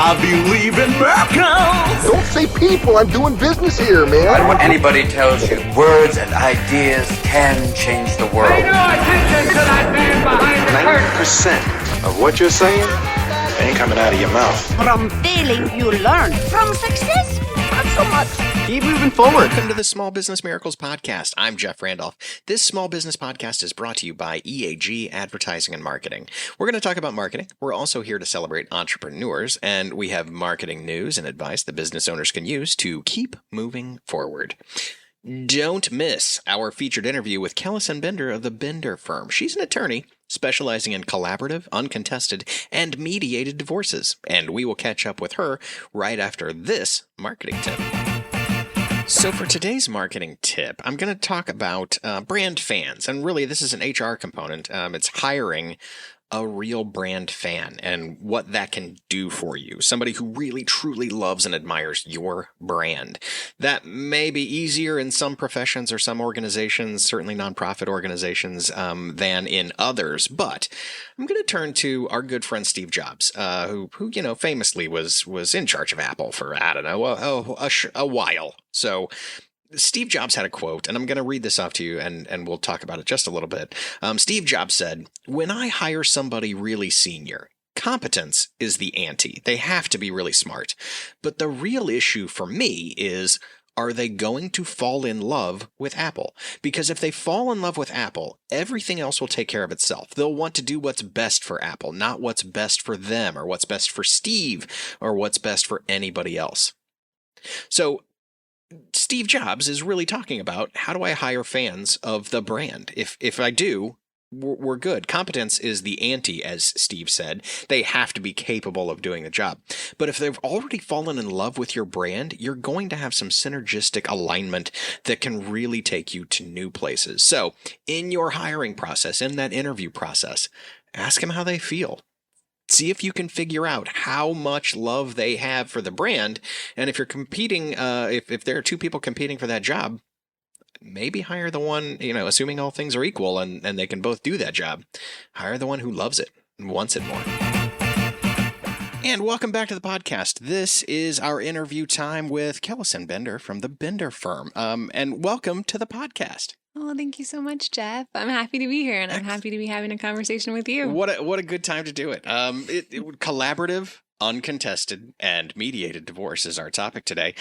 I believe in miracles. Don't say people. I'm doing business here, man. I don't want anybody tells you words and ideas can change the world. Pay no attention to that man behind the curtain. 90% of what you're saying ain't coming out of your mouth. From failing, you learn. From success, not so much. Keep moving forward. Welcome to the Small Business Miracles Podcast. I'm Jeff Randolph. This Small Business Podcast is brought to you by EAG Advertising and Marketing. We're going to talk about marketing. We're also here to celebrate entrepreneurs, and we have marketing news and advice that business owners can use to keep moving forward. Don't miss our featured interview with Kelisen Binder of the Binder firm. She's an attorney specializing in collaborative, uncontested, and mediated divorces. And we will catch up with her right after this marketing tip. So for today's marketing tip, I'm going to talk about brand fans. And really, this is an HR component. It's hiring a real brand fan and what that can do for you. Somebody who really, truly loves and admires your brand. That may be easier in some professions or some organizations, certainly nonprofit organizations, than in others. But I'm going to turn to our good friend Steve Jobs, who famously was in charge of Apple for, I don't know, a while. So Steve Jobs had a quote, and I'm going to read this off to you, and we'll talk about it just a little bit. Steve Jobs said, "When I hire somebody really senior, competence is the ante. They have to be really smart. But the real issue for me is, are they going to fall in love with Apple? Because if they fall in love with Apple, everything else will take care of itself. They'll want to do what's best for Apple, not what's best for them, or what's best for Steve, or what's best for anybody else." So Steve Jobs is really talking about, how do I hire fans of the brand? If I do, we're good. Competence is the ante, as Steve said. They have to be capable of doing the job. But if they've already fallen in love with your brand, you're going to have some synergistic alignment that can really take you to new places. So in your hiring process, in that interview process, ask them how they feel. See if you can figure out how much love they have for the brand. And if you're competing, if there are two people competing for that job, maybe hire the one, assuming all things are equal and they can both do that job, hire the one who loves it and wants it more. And welcome back to the podcast. This is our interview time with Kelisen Binder from the Binder firm. And welcome to the podcast. Oh, thank you so much, Jeff. I'm happy to be here, and I'm happy to be having a conversation with you. What a good time to do it. Collaborative, uncontested, and mediated divorce is our topic today.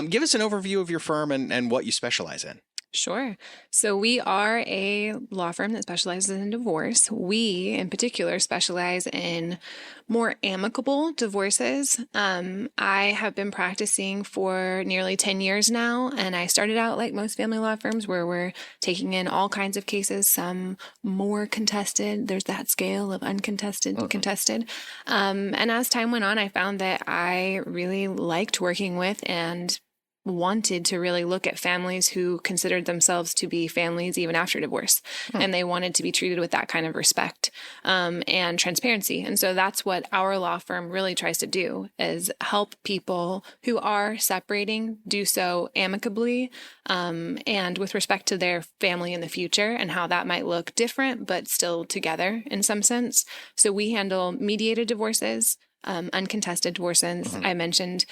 Give us an overview of your firm and what you specialize in. Sure. So we are a law firm that specializes in divorce. We, in particular, specialize in more amicable divorces. I have been practicing for nearly 10 years now, and I started out like most family law firms where we're taking in all kinds of cases, some more contested. There's that scale of uncontested and contested. And as time went on, I found that I really liked working with and wanted to really look at families who considered themselves to be families even after divorce. And they wanted to be treated with that kind of respect and transparency. And so that's what our law firm really tries to do, is help people who are separating do so amicably and with respect to their family in the future and how that might look different, but still together in some sense. So we handle mediated divorces, uncontested divorces. I mentioned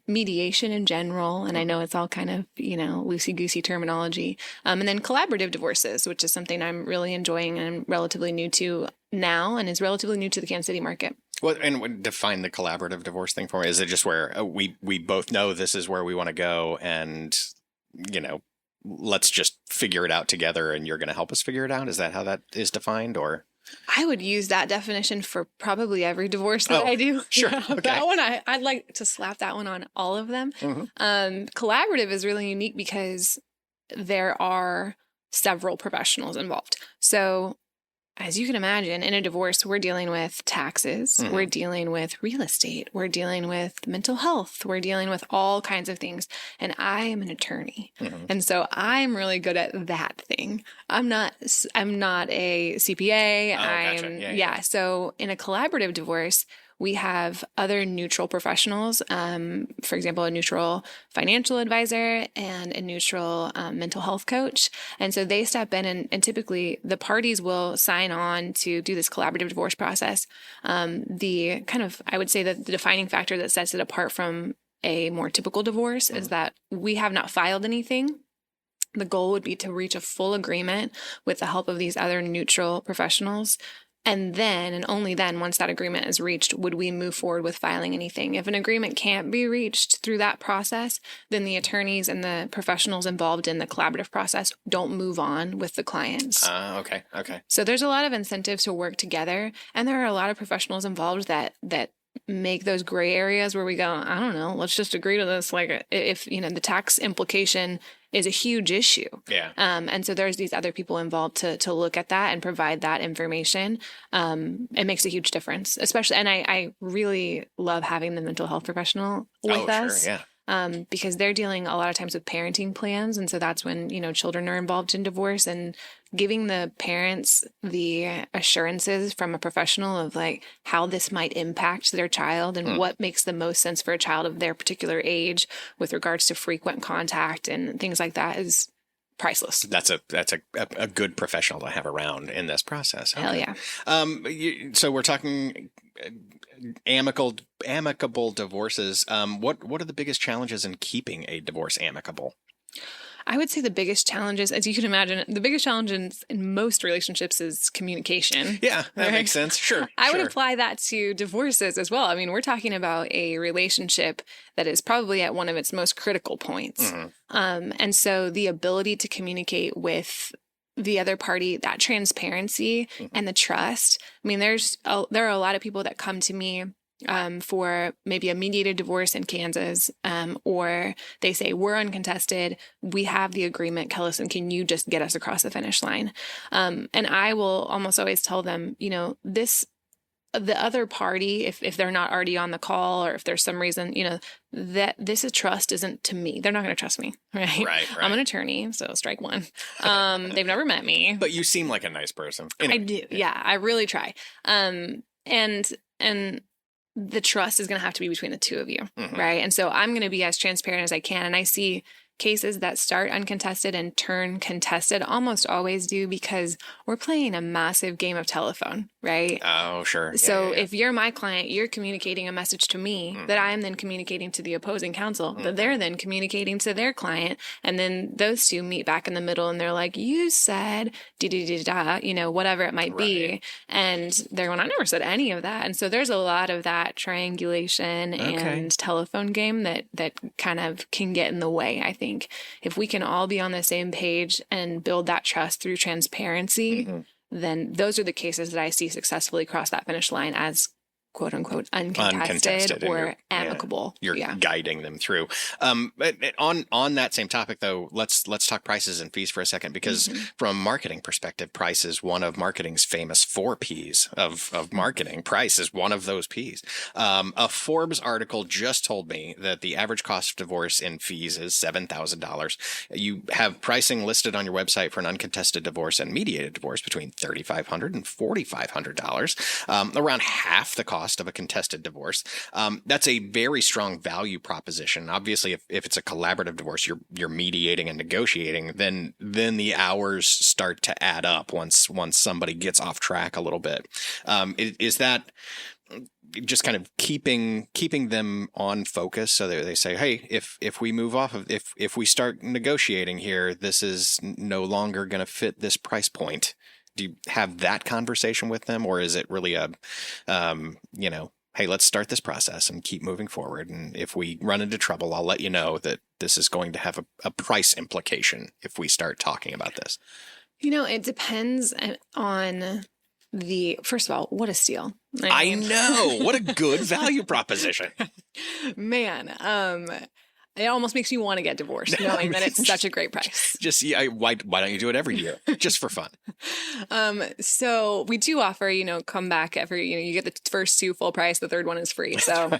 mediation in general, and I know it's all kind of, loosey-goosey terminology. And then collaborative divorces, which is something I'm really enjoying and I'm relatively new to now and is relatively new to the Kansas City market. And define the collaborative divorce thing for me. Is it just where we both know this is where we want to go and, let's just figure it out together and you're going to help us figure it out? Is that how that is defined, or? I would use that definition for probably every divorce that I do. Sure. Yeah, Okay. That one, I'd like to slap that one on all of them. Collaborative is really unique because there are several professionals involved. So as you can imagine, in a divorce, we're dealing with taxes, we're dealing with real estate, we're dealing with mental health, we're dealing with all kinds of things. And I am an attorney. And so I'm really good at that thing. I'm not a CPA. Oh, gotcha. Yeah. So in a collaborative divorce, we have other neutral professionals, for example, a neutral financial advisor and a neutral mental health coach. And so they step in and typically the parties will sign on to do this collaborative divorce process. The kind of, I would say that the defining factor that sets it apart from a more typical divorce is that we have not filed anything. The goal would be to reach a full agreement with the help of these other neutral professionals. And then, and only then, once that agreement is reached, would we move forward with filing anything. If an agreement can't be reached through that process, then the attorneys and the professionals involved in the collaborative process don't move on with the clients. Okay. So there's a lot of incentives to work together. And there are a lot of professionals involved that make those gray areas where we go, I don't know, let's just agree to this. Like if, the tax implication is a huge issue. Yeah. And so there's these other people involved to look at that and provide that information. It makes a huge difference, especially, and I really love having the mental health professional with us. Sure, yeah. Because they're dealing a lot of times with parenting plans. And so that's when, children are involved in divorce, and giving the parents the assurances from a professional of like how this might impact their child and what makes the most sense for a child of their particular age with regards to frequent contact and things like that is priceless. That's a good professional to have around in this process. Okay. Hell yeah. So we're talking amicable divorces. What are the biggest challenges in keeping a divorce amicable? I would say the biggest challenges, as you can imagine, the biggest challenges in most relationships is communication. Yeah, that makes sense. Sure. I would apply that to divorces as well. I mean, we're talking about a relationship that is probably at one of its most critical points. And so the ability to communicate with the other party, that transparency and the trust. I mean, there are a lot of people that come to me for maybe a mediated divorce in Kansas, or they say, we're uncontested, we have the agreement, Kelisen, can you just get us across the finish line? And I will almost always tell them, the other party, if they're not already on the call, or if there's some reason, that this is trust isn't to me. They're not going to trust me, right? Right. I'm an attorney, so strike one. They've never met me. But you seem like a nice person. Anyway. I do. Yeah, I really try. And the trust is going to have to be between the two of you, right? And so I'm going to be as transparent as I can. And I see cases that start uncontested and turn contested almost always do because we're playing a massive game of telephone, right? Oh, sure. So if you're my client, you're communicating a message to me that I am then communicating to the opposing counsel, that they're then communicating to their client. And then those two meet back in the middle and they're like, you said da-da-da-da, whatever it might be. And they're going, I never said any of that. And so there's a lot of that triangulation and telephone game that kind of can get in the way, I think. If we can all be on the same page and build that trust through transparency, then those are the cases that I see successfully cross that finish line as quote unquote uncontested or amicable. You're guiding them through. On that same topic though, let's talk prices and fees for a second, because from a marketing perspective, price is one of marketing's famous 4 Ps of marketing. Price is one of those Ps. A Forbes article just told me that the average cost of divorce in fees is $7,000. You have pricing listed on your website for an uncontested divorce and mediated divorce between $3,500 and $4,500, around half the cost of a contested divorce. That's a very strong value proposition. Obviously, if it's a collaborative divorce, you're mediating and negotiating, then the hours start to add up once somebody gets off track a little bit. Is that just kind of keeping them on focus so that they say, hey, if we move off of, if we start negotiating here, this is no longer going to fit this price point? Do you have that conversation with them, or is it really a, hey, let's start this process and keep moving forward. And if we run into trouble, I'll let you know that this is going to have a price implication if we start talking about this. It depends on first of all, what a steal. I know. What a good value proposition. Man, it almost makes you want to get divorced, knowing that it's such a great price. Just why don't you do it every year, just for fun? So we do offer, come back every, you get the first 2 full price, the third one is free. So,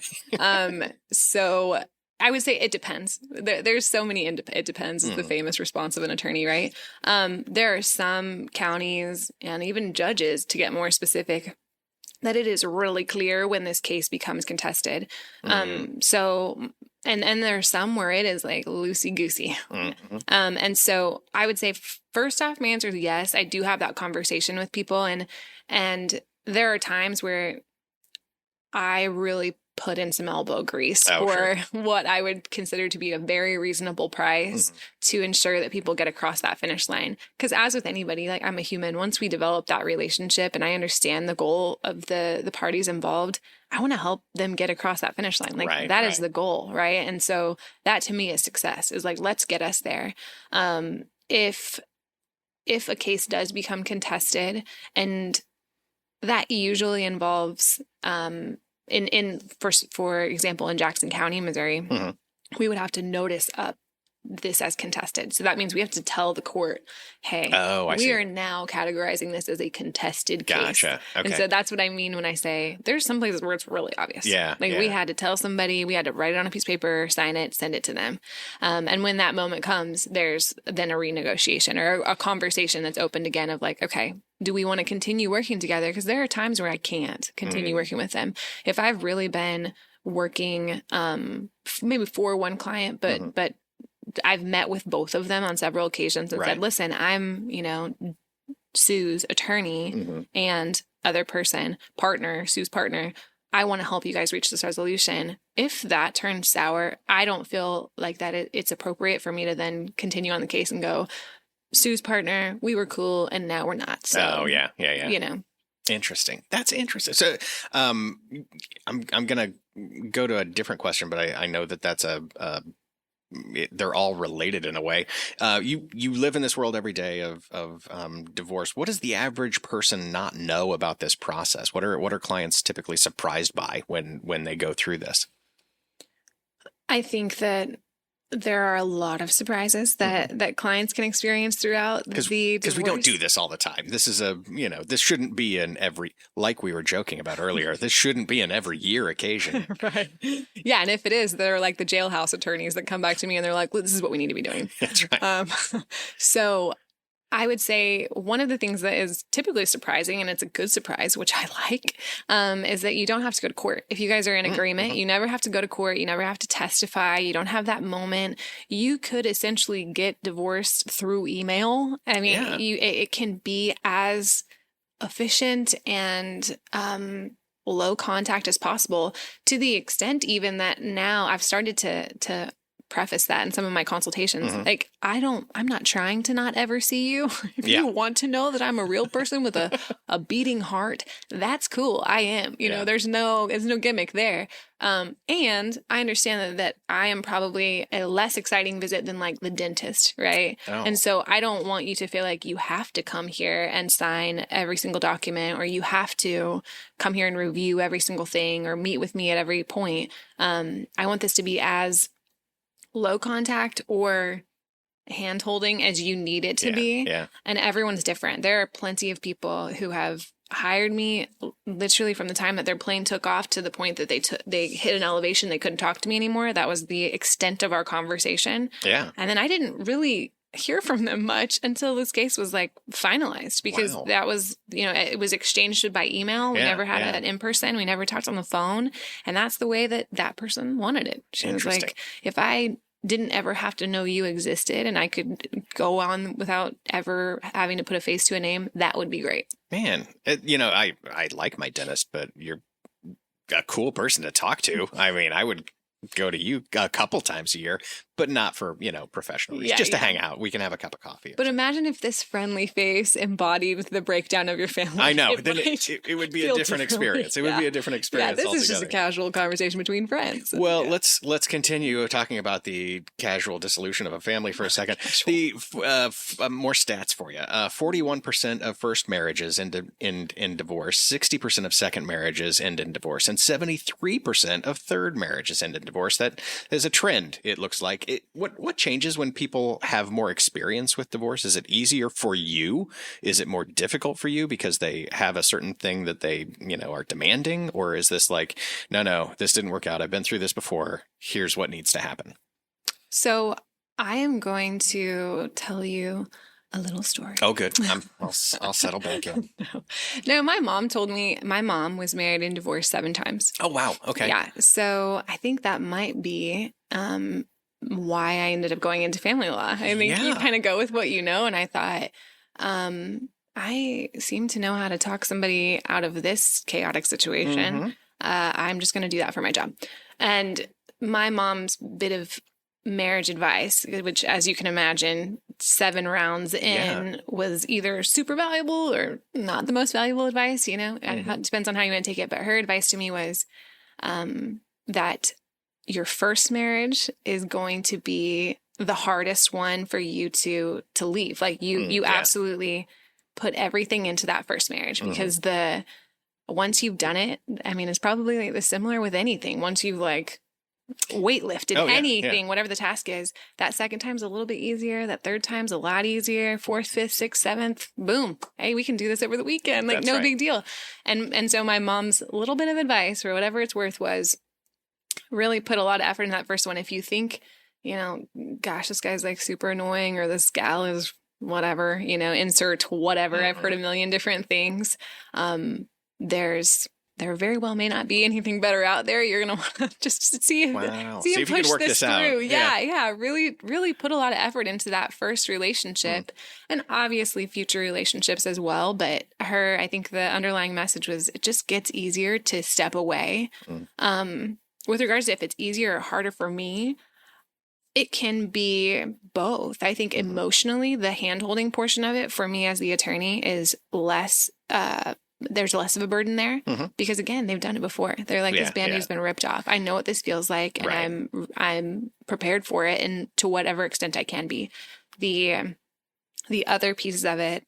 so I would say it depends. There's so many. It depends is the famous response of an attorney, right? There are some counties and even judges, to get more specific, that it is really clear when this case becomes contested. So, and there's some where it is like loosey-goosey. And so I would say, first off, my answer is yes. I do have that conversation with people. And there are times where I really put in some elbow grease for what I would consider to be a very reasonable price to ensure that people get across that finish line. Because as with anybody, like, I'm a human. Once we develop that relationship and I understand the goal of the parties involved, I want to help them get across that finish line. Like, that is the goal, right? And so that to me is success, is like, let's get us there. If a case does become contested, and that usually involves for example, in Jackson County, Missouri, we would have to notice up this as contested. So that means we have to tell the court, hey, we are now categorizing this as a contested case. Gotcha. Okay. And so that's what I mean when I say there's some places where it's really obvious. We had to tell somebody, we had to write it on a piece of paper, sign it, send it to them. And when that moment comes, there's then a renegotiation or a conversation that's opened again of like, okay, do we want to continue working together? Because there are times where I can't continue working with them. If I've really been working maybe for one client, but I've met with both of them on several occasions and said, listen, I'm, Sue's attorney and other person, partner, Sue's partner. I want to help you guys reach this resolution. If that turns sour, I don't feel like that it's appropriate for me to then continue on the case and go, Sue's partner, we were cool, and now we're not. So, Interesting. That's interesting. So, I'm gonna go to a different question, but I know that's they're all related in a way. You live in this world every day of divorce. What does the average person not know about this process? What are clients typically surprised by when they go through this? I think that there are a lot of surprises that clients can experience throughout the divorce. Because we don't do this all the time. This is this shouldn't be like we were joking about earlier, this shouldn't be an every year occasion. Right. Yeah. And if it is, they're like the jailhouse attorneys that come back to me and they're like, well, this is what we need to be doing. That's right. So I would say one of the things that is typically surprising, and it's a good surprise, which I like, is that you don't have to go to court. If you guys are in agreement, you never have to go to court. You never have to testify. You don't have that moment. You could essentially get divorced through email. I mean, it can be as efficient and low contact as possible, to the extent even that now I've started to preface that in some of my consultations. Like, I'm not trying to not ever see you. If you want to know that I'm a real person with a beating heart, that's cool. I am, there's no gimmick there. And I understand that I am probably a less exciting visit than like the dentist, right? Oh. And so I don't want you to feel like you have to come here and sign every single document, or you have to come here and review every single thing or meet with me at every point. I want this to be as low contact or hand holding as you need it to be. Yeah. And everyone's different. There are plenty of people who have hired me literally from the time that their plane took off to the point that they hit an elevation, they couldn't talk to me anymore. That was the extent of our conversation. Yeah. And then I didn't really hear from them much until this case was like finalized, because that was, it was exchanged by email. We never had it in person. We never talked on the phone. And that's the way that person wanted it. She was like, if I didn't ever have to know you existed and I could go on without ever having to put a face to a name, that would be great. Man, I like my dentist, but you're a cool person to talk to. I mean, I would go to you a couple times a year, but not for, professional reasons, just to hang out. We can have a cup of coffee. But imagine if this friendly face embodied the breakdown of your family. I know. Then it would be a different experience. It would be a different experience altogether. Is just a casual conversation between friends. Well, let's continue talking about the casual dissolution of a family for a second. The more stats for you. 41% of first marriages end in divorce, 60% of second marriages end in divorce, and 73% of third marriages end in divorce. That is a trend, it looks like. What changes when people have more experience with divorce? Is it easier for you? Is it more difficult for you because they have a certain thing that they, are demanding? Or is this like, no, this didn't work out. I've been through this before. Here's what needs to happen. So I am going to tell you a little story. Oh, good. I'll settle back in. No, my mom told me my mom was married and divorced 7 times. Oh, wow. Okay. Yeah. So I think that might be why I ended up going into family law. I think you kind of go with what you know. And I thought, I seem to know how to talk somebody out of this chaotic situation. I'm just going to do that for my job. And my mom's bit of marriage advice, which, as you can imagine, 7 rounds in was either super valuable or not the most valuable advice. You know, it depends on how you want to take it. But her advice to me was that your first marriage is going to be the hardest one for you to leave. Like you absolutely put everything into that first marriage, because once you've done it, I mean, it's probably like similar with anything. Once you've like weightlifted anything, whatever the task is, that second time's a little bit easier. That third time's a lot easier. 4th, 5th, 6th, 7th, boom. Hey, we can do this over the weekend. Like, no big deal. And so my mom's little bit of advice, for whatever it's worth, was really put a lot of effort in that first one. If you think, you know, gosh, this guy's like super annoying, or this gal is whatever, you know, insert whatever. I've heard a million different things. There very well may not be anything better out there. You're going to want to just see if you can work this through. Yeah. Really, really put a lot of effort into that first relationship, and obviously future relationships as well. But I think the underlying message was, it just gets easier to step away. With regards to if it's easier or harder for me, it can be both. I think emotionally, the hand-holding portion of it for me as the attorney is less, there's less of a burden there, because again, they've done it before. They're like, this Band-Aid's been ripped off. I know what this feels like, and I'm prepared for it, and to whatever extent I can be. The other pieces of it,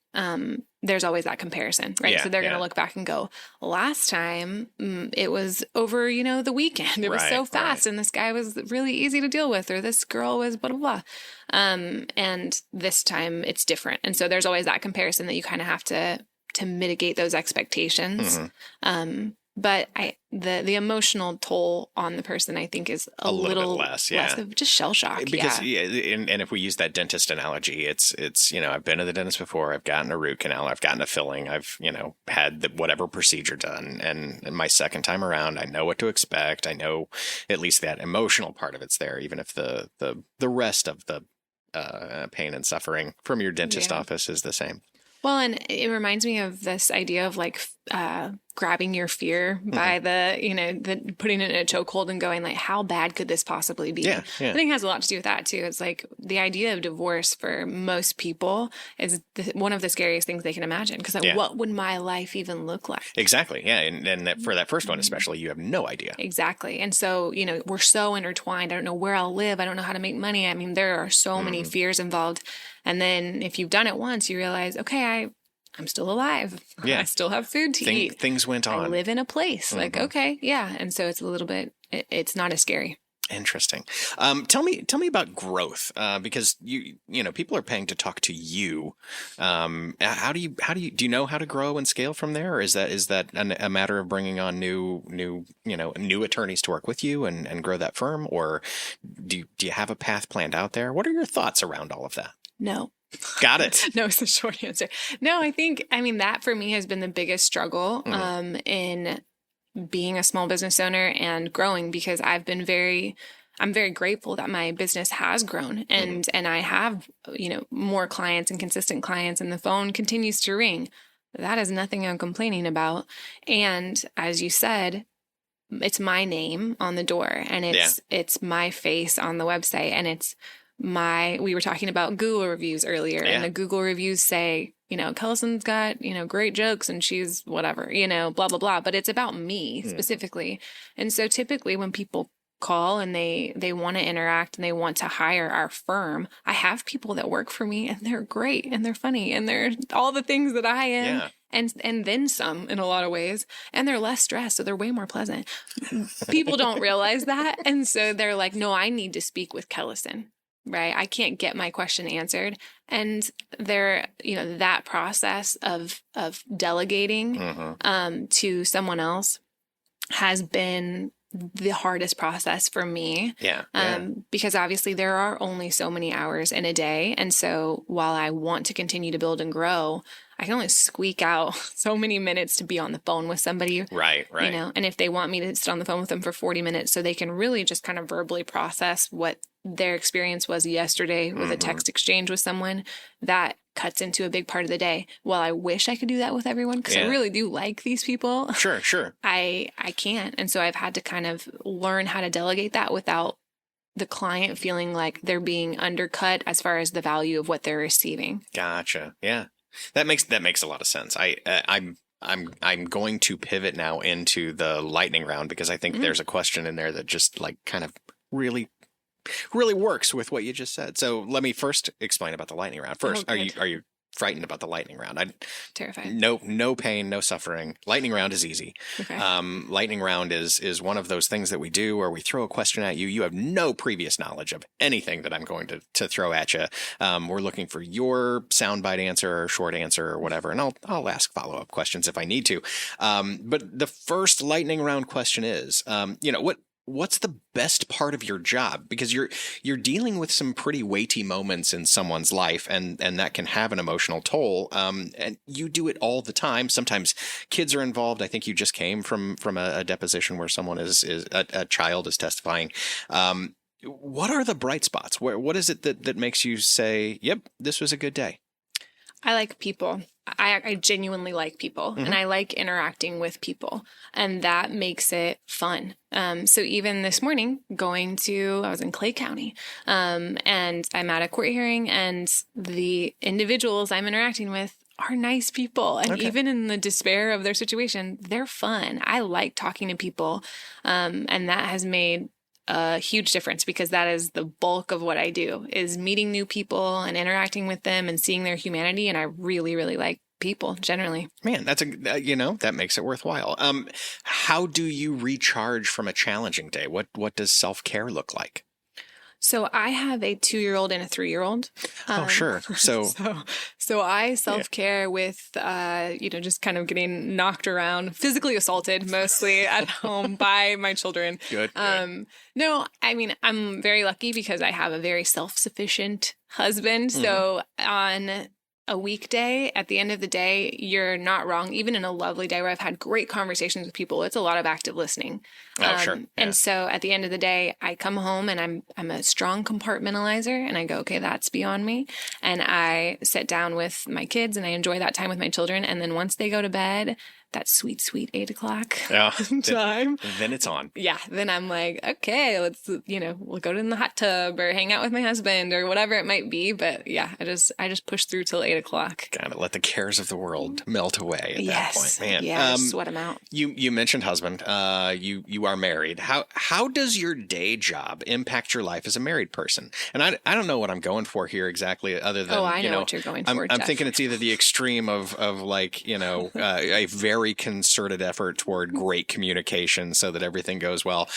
there's always that comparison, right? So they're going to look back and go, last time it was over, you know, the weekend. It was so fast, and this guy was really easy to deal with, or this girl was blah, blah, blah. And this time it's different. And so there's always that comparison that you kind of have to mitigate those expectations. But the emotional toll on the person, I think, is a little bit less of just shell shock. Because and if we use that dentist analogy, it's you know, I've been to the dentist before. I've gotten a root canal. I've gotten a filling. I've, you know, had whatever procedure done. And my second time around, I know what to expect. I know at least that emotional part of it's there, even if the rest of the pain and suffering from your dentist office is the same. Well, and it reminds me of this idea of like grabbing your fear by putting it in a chokehold and going like, how bad could this possibly be? I think it has a lot to do with that too. It's like the idea of divorce for most people is one of the scariest things they can imagine, because like, what would my life even look like? Exactly. Yeah. And for that first one, especially, you have no idea. Exactly. And so, you know, we're so intertwined. I don't know where I'll live. I don't know how to make money. I mean, there are so many fears involved. And then if you've done it once, you realize, okay, I'm still alive. I still have food to eat. Things went on. I live in a place. Like, okay, yeah. And so it's a little bit, it's not as scary. Interesting. Tell me about growth, because you know, people are paying to talk to you. How do you know how to grow and scale from there? Or is that a matter of bringing on new attorneys to work with you and grow that firm? Or do you have a path planned out there? What are your thoughts around all of that? No. Got it. No, it's the short answer. No, I mean, that for me has been the biggest struggle in being a small business owner and growing, because I'm very grateful that my business has grown and I have, you know, more clients and consistent clients, and the phone continues to ring. That is nothing I'm complaining about. And as you said, it's my name on the door, and it's my face on the website, and we were talking about Google reviews earlier, and the Google reviews say, you know, Kelisen's got, you know, great jokes and she's whatever, you know, blah, blah, blah. But it's about me specifically. And so typically when people call and they want to interact and they want to hire our firm, I have people that work for me, and they're great and they're funny and they're all the things that I am. And then some in a lot of ways, and they're less stressed, so they're way more pleasant. People don't realize that. And so they're like, no, I need to speak with Kelisen. Right. I can't get my question answered. And that process of delegating to someone else has been the hardest process for me. Yeah. Because obviously there are only so many hours in a day. And so while I want to continue to build and grow, I can only squeak out so many minutes to be on the phone with somebody. Right. You know, and if they want me to sit on the phone with them for 40 minutes so they can really just kind of verbally process what their experience was yesterday with a text exchange with someone, that cuts into a big part of the day. Well, I wish I could do that with everyone because I really do like these people. Sure. I can't. And so I've had to kind of learn how to delegate that without the client feeling like they're being undercut as far as the value of what they're receiving. Gotcha. Yeah. That makes a lot of sense. I'm going to pivot now into the lightning round because I think there's a question in there that just like kind of really works with what you just said. So let me first explain about the lightning round. First, are you frightened about the lightning round? Terrified. No pain, no suffering. Lightning round is easy. Okay. Lightning round is one of those things that we do where we throw a question at you. You have no previous knowledge of anything that I'm going to throw at you. We're looking for your soundbite answer or short answer or whatever, and I'll ask follow-up questions if I need to. But the first lightning round question is, what's the best part of your job? Because you're dealing with some pretty weighty moments in someone's life, and that can have an emotional toll. And you do it all the time. Sometimes kids are involved. I think you just came from a deposition where someone is a child is testifying. What are the bright spots? What is it that makes you say, "Yep, this was a good day"? I like people. I genuinely like people, and I like interacting with people, and that makes it fun. So even this morning, I was in Clay County, and I'm at a court hearing, and the individuals I'm interacting with are nice people. And even in the despair of their situation, they're fun. I like talking to people, and that has made a huge difference because that is the bulk of what I do, is meeting new people and interacting with them and seeing their humanity. And I really, really like people generally. Man, that makes it worthwhile. How do you recharge from a challenging day? What does self-care look like? So I have a 2-year-old and a 3-year-old. Sure. So I self-care with, just kind of getting knocked around, physically assaulted mostly at home by my children. Good. No, I mean, I'm very lucky because I have a very self-sufficient husband. So on a weekday, at the end of the day, you're not wrong. Even in a lovely day where I've had great conversations with people, it's a lot of active listening. Sure. Yeah. And so at the end of the day, I come home and I'm a strong compartmentalizer, and I go, okay, that's beyond me. And I sit down with my kids and I enjoy that time with my children. And then once they go to bed, that sweet 8 o'clock time. Then it's on. Yeah. Then I'm like, okay, let's, we'll go in the hot tub or hang out with my husband or whatever it might be. But yeah, I just push through till 8 o'clock. Gotta let the cares of the world melt away at that point, man. Yeah, sweat them out. You mentioned husband. You are married. How does your day job impact your life as a married person? And I don't know what I'm going for here exactly, other than I know what you're going for. I'm thinking it's either the extreme of like a very concerted effort toward great communication so that everything goes well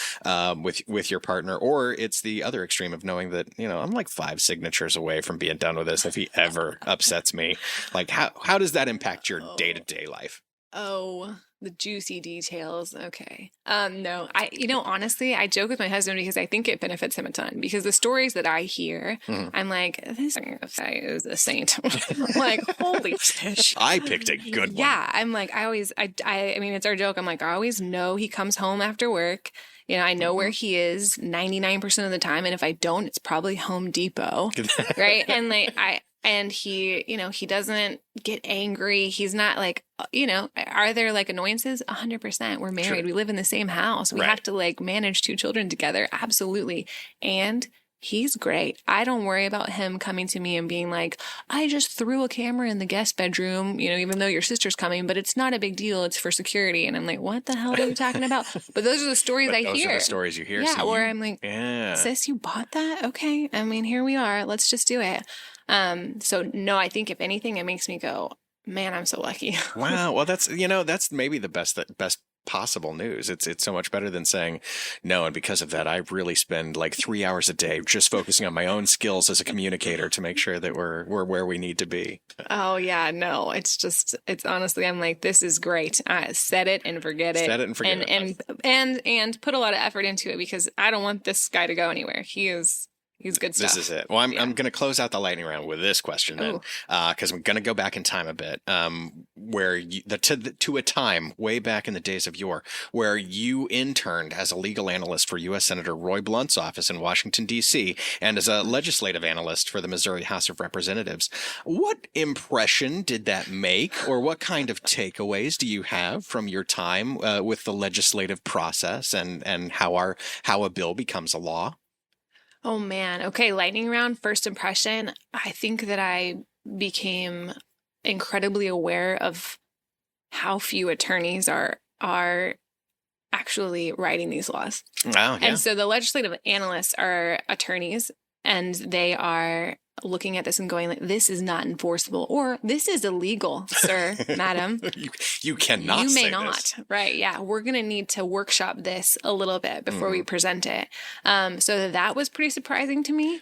with your partner, or it's the other extreme of knowing that I'm like 5 signatures away from being done with this if he ever upsets me. Like how does that impact your day-to-day life? Oh, the juicy details. Okay. No, honestly, I joke with my husband because I think it benefits him a ton, because the stories that I hear, I'm like, this guy is a saint. I'm like, holy fish. I picked a good one. Yeah. I'm like, I mean, it's our joke. I'm like, I always know he comes home after work. I know where he is 99% of the time. And if I don't, it's probably Home Depot. Right. And he, he doesn't get angry. He's not like, are there like annoyances? 100%. We're married. Sure. We live in the same house. We have to like manage 2 children together. Absolutely. And he's great. I don't worry about him coming to me and being like, I just threw a camera in the guest bedroom, even though your sister's coming, but it's not a big deal. It's for security. And I'm like, what the hell are you talking about? But those are the stories I hear. Those are the stories you hear. Yeah. So I'm like, sis, you bought that? Okay. I mean, here we are. Let's just do it. So no, I think if anything, it makes me go, man, I'm so lucky. Wow. Well, that's maybe the best possible news. It's so much better than saying no, and because of that, I really spend like 3 hours a day just focusing on my own skills as a communicator to make sure that we're where we need to be. Oh yeah, no, it's honestly, I'm like, this is great. Set it and forget it. Set it and forget it. And put a lot of effort into it, because I don't want this guy to go anywhere. He's good stuff. This is it. Well, I'm going to close out the lightning round with this question then, because I'm going to go back in time a bit, where to a time way back in the days of yore, where you interned as a legal analyst for U.S. Senator Roy Blunt's office in Washington, D.C., and as a legislative analyst for the Missouri House of Representatives. What impression did that make, or what kind of takeaways do you have from your time with the legislative process and how a bill becomes a law? Oh man. Okay. Lightning round. First impression. I think that I became incredibly aware of how few attorneys are actually writing these laws. Oh, yeah. And so the legislative analysts are attorneys, and they are looking at this and going like, this is not enforceable, or this is illegal, sir, madam. You cannot You may say not. this. Right. Yeah. We're going to need to workshop this a little bit before we present it. So that was pretty surprising to me,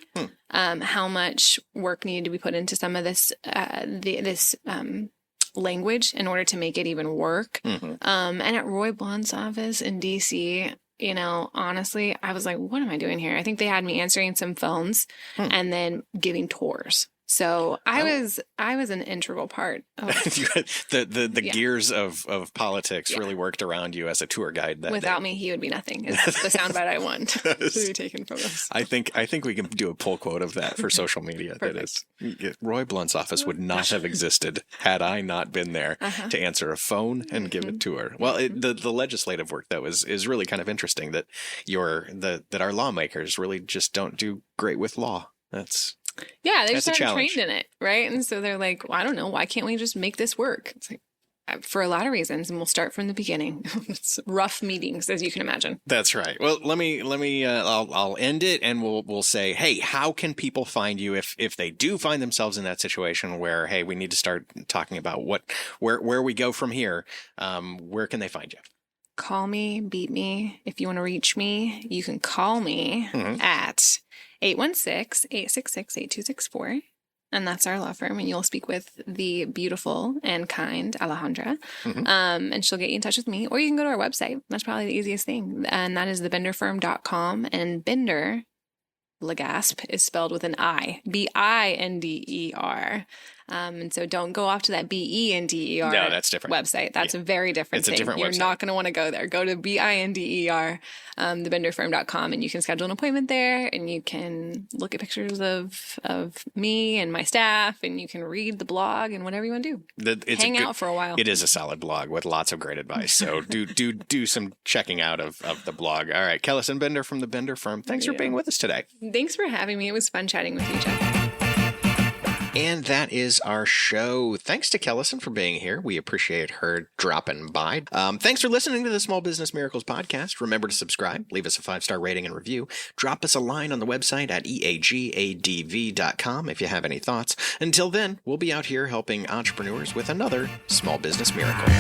how much work needed to be put into some of this, language in order to make it even work. And at Roy Blunt's office in DC, honestly, I was like, what am I doing here? I think they had me answering some phones and then giving tours. So I was an integral part of the gears of politics really worked around you as a tour guide. Without me, he would be nothing. Is the soundbite I want to be taken from us. I think we can do a pull quote of that for social media. That is, Roy Blunt's office would not have existed had I not been there to answer a phone and give a tour. Well, the legislative work that is really kind of interesting. That that our lawmakers really just don't do great with law. Yeah, they just aren't challenge. trained in it, right? And so they're like, well, I don't know, why can't we just make this work? It's like, for a lot of reasons, and we'll start from the beginning. It's rough meetings, as you can imagine. That's right. Well, let me. I'll end it, and we'll say, hey, how can people find you if they do find themselves in that situation where, hey, we need to start talking about where we go from here? Where can they find you? Call me, beat me. If you want to reach me, you can call me at 816-866-8264. And that's our law firm. And you'll speak with the beautiful and kind Alejandra. And she'll get you in touch with me. Or you can go to our website. That's probably the easiest thing. And that is thebinderfirm.com. And Binder, Legasp, is spelled with an I. Binder. And so don't go off to that Bender. No, that's different. Website. That's a very different thing. It's a different You're website. not going to want to go there. Go to Binder, thebinderfirm.com, and you can schedule an appointment there, and you can look at pictures of me and my staff, and you can read the blog and whatever you want to do. Hang out for a while. It is a solid blog with lots of great advice. So do some checking out of the blog. All right, Kelisen Binder from the Binder Firm. Thanks for being with us today. Thanks for having me. It was fun chatting with you, Jeff. And that is our show. Thanks to Kelisen for being here. We appreciate her dropping by. Thanks for listening to the Small Business Miracles podcast. Remember to subscribe, leave us a 5-star rating and review. Drop us a line on the website at eagadv.com if you have any thoughts. Until then, we'll be out here helping entrepreneurs with another Small Business Miracle.